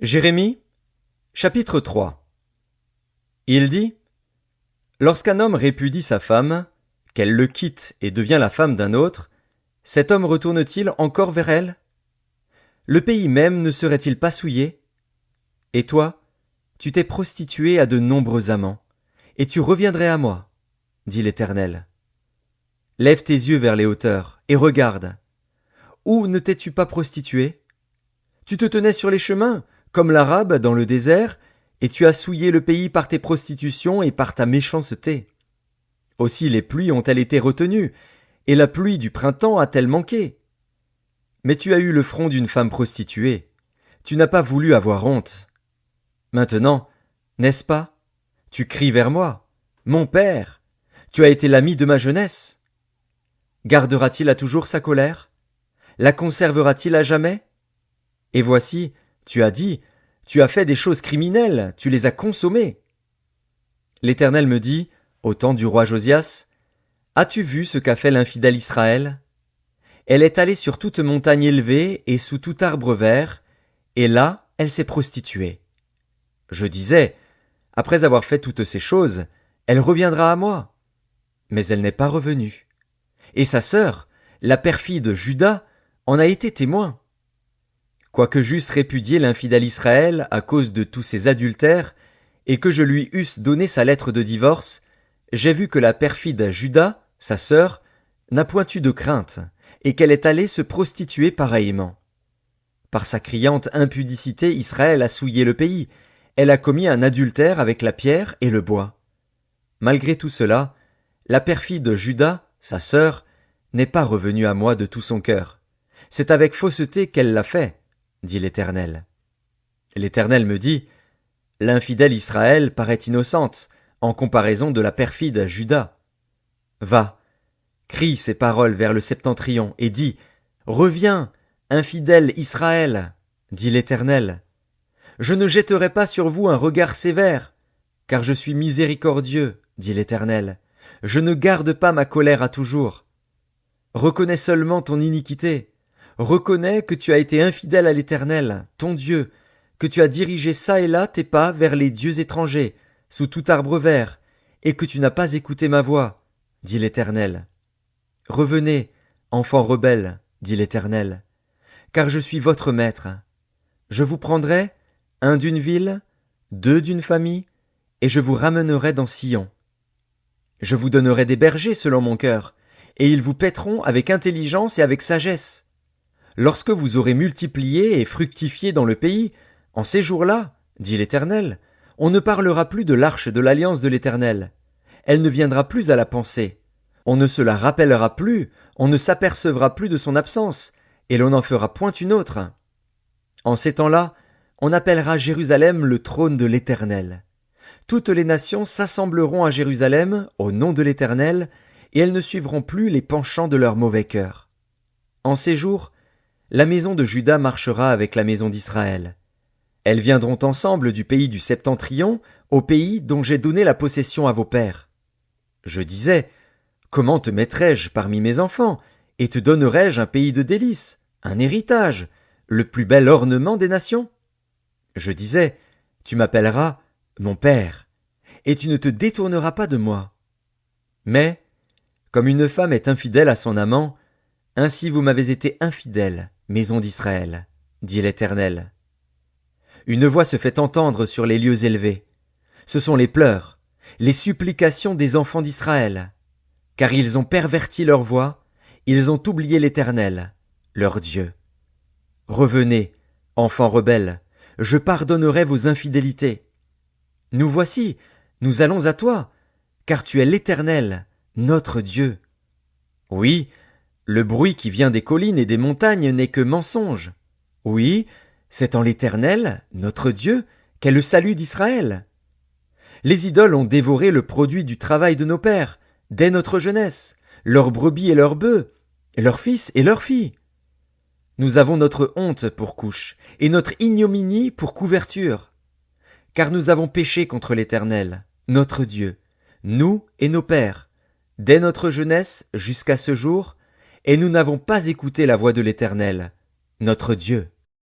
Jérémie, chapitre 3. Il dit: Lorsqu'un homme répudie sa femme, qu'elle le quitte et devient la femme d'un autre, cet homme retourne-t-il encore vers elle? Le pays même ne serait-il pas souillé? Et toi, tu t'es prostitué à de nombreux amants, et tu reviendrais à moi, dit l'Éternel. Lève tes yeux vers les hauteurs, et regarde. Où ne t'es-tu pas prostitué? Tu te tenais sur les chemins, comme l'Arabe dans le désert, et tu as souillé le pays par tes prostitutions et par ta méchanceté. Aussi les pluies ont-elles été retenues, et la pluie du printemps a-t-elle manqué? Mais tu as eu le front d'une femme prostituée. Tu n'as pas voulu avoir honte. Maintenant, n'est-ce pas? Tu cries vers moi. Mon père, tu as été l'ami de ma jeunesse. Gardera-t-il à toujours sa colère? La conservera-t-il à jamais? Et voici, tu as dit, tu as fait des choses criminelles, tu les as consommées. L'Éternel me dit, au temps du roi Josias, as-tu vu ce qu'a fait l'infidèle Israël? Elle est allée sur toute montagne élevée et sous tout arbre vert, et là, elle s'est prostituée. Je disais, après avoir fait toutes ces choses, elle reviendra à moi. Mais elle n'est pas revenue. Et sa sœur, la perfide Juda, en a été témoin. Quoique j'eusse répudié l'infidèle Israël à cause de tous ses adultères, et que je lui eusse donné sa lettre de divorce, j'ai vu que la perfide Juda, sa sœur, n'a point eu de crainte, et qu'elle est allée se prostituer pareillement. Par sa criante impudicité, Israël a souillé le pays, elle a commis un adultère avec la pierre et le bois. Malgré tout cela, la perfide Juda, sa sœur, n'est pas revenue à moi de tout son cœur. C'est avec fausseté qu'elle l'a fait, dit l'Éternel. L'Éternel me dit, l'infidèle Israël paraît innocente, en comparaison de la perfide Juda. Va, crie ces paroles vers le septentrion, et dis, reviens, infidèle Israël, dit l'Éternel. Je ne jetterai pas sur vous un regard sévère, car je suis miséricordieux, dit l'Éternel. Je ne garde pas ma colère à toujours. Reconnais seulement ton iniquité. Reconnais que tu as été infidèle à l'Éternel, ton Dieu, que tu as dirigé çà et là tes pas vers les dieux étrangers, sous tout arbre vert, et que tu n'as pas écouté ma voix, dit l'Éternel. Revenez, enfants rebelles, dit l'Éternel, car je suis votre maître. Je vous prendrai, un d'une ville, deux d'une famille, et je vous ramènerai dans Sion. Je vous donnerai des bergers selon mon cœur, et ils vous paîtront avec intelligence et avec sagesse. Lorsque vous aurez multiplié et fructifié dans le pays, en ces jours-là, dit l'Éternel, on ne parlera plus de l'arche de l'alliance de l'Éternel. Elle ne viendra plus à la pensée. On ne se la rappellera plus, on ne s'apercevra plus de son absence, et l'on n'en fera point une autre. En ces temps-là, on appellera Jérusalem le trône de l'Éternel. Toutes les nations s'assembleront à Jérusalem au nom de l'Éternel, et elles ne suivront plus les penchants de leur mauvais cœur. En ces jours, la maison de Juda marchera avec la maison d'Israël. Elles viendront ensemble du pays du septentrion au pays dont j'ai donné la possession à vos pères. Je disais, comment te mettrais-je parmi mes enfants, et te donnerais-je un pays de délices, un héritage, le plus bel ornement des nations? Je disais, tu m'appelleras mon père, et tu ne te détourneras pas de moi. Mais, comme une femme est infidèle à son amant, ainsi vous m'avez été infidèles, maison d'Israël, dit l'Éternel. Une voix se fait entendre sur les lieux élevés. Ce sont les pleurs, les supplications des enfants d'Israël, car ils ont perverti leur voix, ils ont oublié l'Éternel, leur Dieu. Revenez, enfants rebelles, je pardonnerai vos infidélités. Nous voici, nous allons à toi, car tu es l'Éternel, notre Dieu. Oui, le bruit qui vient des collines et des montagnes n'est que mensonge. Oui, c'est en l'Éternel, notre Dieu, qu'est le salut d'Israël. Les idoles ont dévoré le produit du travail de nos pères, dès notre jeunesse, leurs brebis et leurs bœufs, leurs fils et leurs filles. Nous avons notre honte pour couche, et notre ignominie pour couverture. Car nous avons péché contre l'Éternel, notre Dieu, nous et nos pères, dès notre jeunesse jusqu'à ce jour, et nous n'avons pas écouté la voix de l'Éternel, notre Dieu.